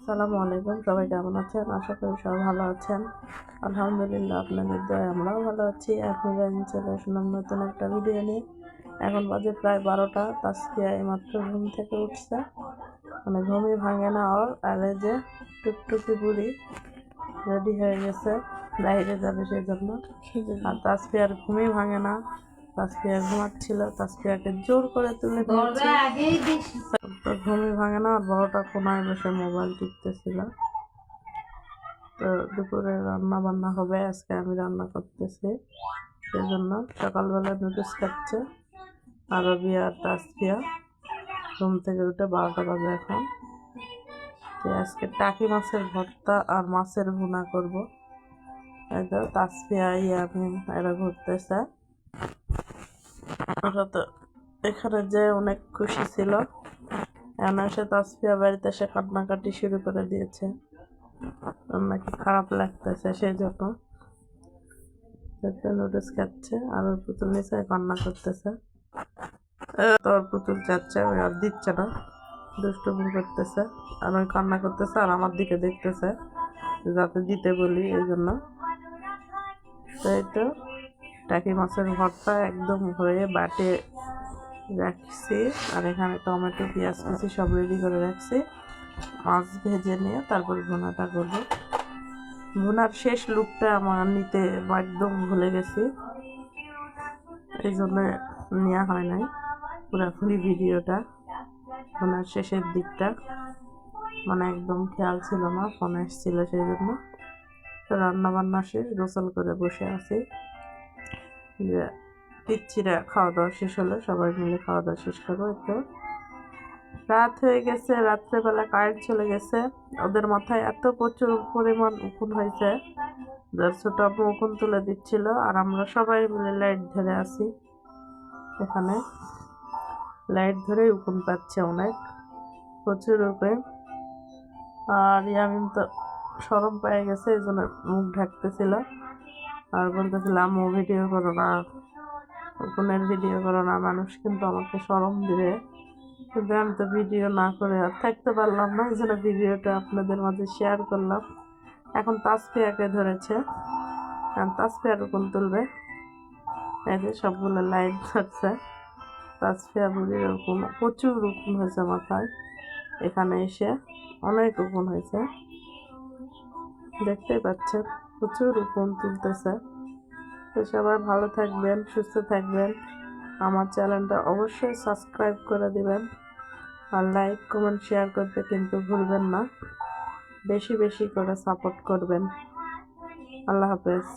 আসসালামু আলাইকুম, সবাই কেমন আছেন? আশা করি সবাই ভালো আছেন। আলহামদুলিল্লাহ, আপনাদের দয়ায় আমরাও ভালো আছি। এখন চলে আসলাম নতুন একটা ভিডিও নিয়ে। এখন বাজে প্রায় 12টা। তাসফিয়া এইমাত্র ঘুম থেকে উঠছে, মানে ঘুমই ভাঙে না ওর। আর এই যে টুকটুকি বুড়ি রেডি হয়ে গেছে, বাইরে যাবে সেই জন্য। আর তাসফিয়ার ঘুমই ভাঙে না। তাসফিয়া ঘুমাচ্ছিল, তাসফিয়াকে জোর করে তুলে দিয়েছি। তো ঘুমই ভাঙে না। আর বড়টা কোনায় বসে মোবাইল টিপতেছিল। তো দুপুরে রান্না বান্না হবে, আজকে আমি রান্না করতেছি। সেই জন্য সকালবেলা নুডলস খাচ্ছে আরবি আর তাসফিয়া। ঘুম থেকে উঠে 12টা বাজে এখন। তো আজকে টাকি মাছের ভর্তা আর মাছের ভুনা করব। এই তো তাসফিয়া ইয়ামিন এরা ঘুরতেছে। ওরা তো এখানে যে অনেক খুশি ছিল। এখন এসে তাসফিয়া বাড়িতে এসে কান্নাকাটি শুরু করে দিয়েছে, নাকি খারাপ লাগতেছে, সেই জন্য নুডলস খাচ্ছে। আর ওর পুতুল নিচে কান্না করতেছে। তোর পুতুল যাচ্ছে, ওই আর দিচ্ছে না, দুষ্টুমি করতেছে। আর ওই কান্না করতেছে আর আমার দিকে দেখতেছে যাতে দিতে বলি, এই জন্য। তো এই তো টাকি মাছের ভর্তা একদম হয়ে বাটে রাখছি। আর এখানে টমেটো পেঁয়াজ কুচি সব রেডি করে রাখছি। মাছ ভেজে নিয়ে তারপর ভুনাটা করবো। ভুনার শেষ লুকটা আমার নিতে একদম ভুলে গেছি, এই জন্য নেওয়া হয় নাই পুরোপুরি ভিডিওটা। ভুনার শেষের দিকটা মানে একদম খেয়াল ছিল না, ফোনে এসেছিল সেই জন্য। তো রান্না বান্না শেষ, গোসল করে বসে আছি যে পিচ্ছিরা খাওয়া দাওয়া শেষ হলে সবাই মিলে খাওয়া দাওয়া শেষ করবো। তো রাত হয়ে গেছে, রাত্রেবেলা কারেন্ট চলে গেছে। ওদের মাথায় এত প্রচুর পরিমাণ উকুন হয়েছে, যার ছোট আপু উকুন তুলে দিচ্ছিল। আর আমরা সবাই মিলে লাইট ধরে আছি, এখানে লাইট ধরে উকুন পাচ্ছে অনেক, প্রচুর উকুন। আর ইয়ামিন তো শরম পেয়ে গেছে, এই জন্য মুখ ঢাকতেছিল। আর বলতেছিল আম্মু ভিডিও করো না, উকুনের ভিডিও করো না, মানুষ কিন্তু আমাকে শরম দিবে। কিন্তু আমি তো ভিডিও না করে আর থাকতে পারলাম না, এই জন্য ভিডিওটা আপনাদের মাঝে শেয়ার করলাম। এখন তাসফিয়াকে ধরেছে, কারণ তাসফিয়ার উকুন তুলবে। এই যে সবগুলো লাইট ধরছে। তাসফিয়া বুড়ির উকুন, প্রচুর উকুন হয়েছে মাথায়। এখানে এসে অনেক উকুন হয়েছে, দেখতেই পাচ্ছেন প্রচুর উকুন তুলতেছে। তো সবাই ভালো থাকবেন, সুস্থ থাকবেন। আমার চ্যানেলটা অবশ্যই সাবস্ক্রাইব করে দিবেন। আর লাইক কমেন্ট শেয়ার করতে কিন্তু ভুলবেন না। বেশি বেশি করে সাপোর্ট করবেন। আল্লাহ হাফেজ।